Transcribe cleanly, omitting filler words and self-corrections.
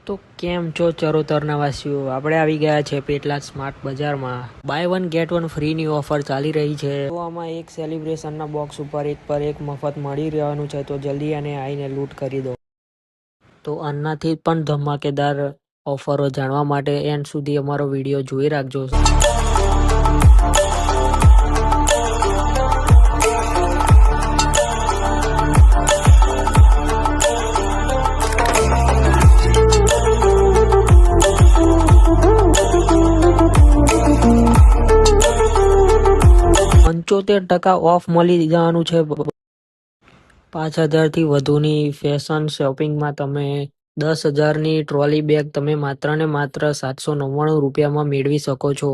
તો કેમ છો ચરોતરના વાસીઓ? આપણે આવી ગયા છે પેટલાદ સ્માર્ટ બજારમાં. બાય વન ગેટ વન ફ્રીની ઓફર ચાલી રહી છે. તો આમાં એક સેલિબ્રેશનના બોક્સ ઉપર એક પર એક મફત મળી રહેવાનું છે, તો જલ્દી અને આવીને લૂંટ કરી દો. તો આનાથી પણ ધમાકેદાર ઓફરો જાણવા માટે એન્ડ સુધી અમારો વિડીયો જોઈ રાખજો. 75% ઓફ મળી જવાનું છે. 5000 થી વધુની ફેશન શોપિંગમાં તમે 10,000ની ટ્રોલી બેગ તમે માત્ર ને માત્ર 799 રૂપિયામાં મેળવી શકો છો.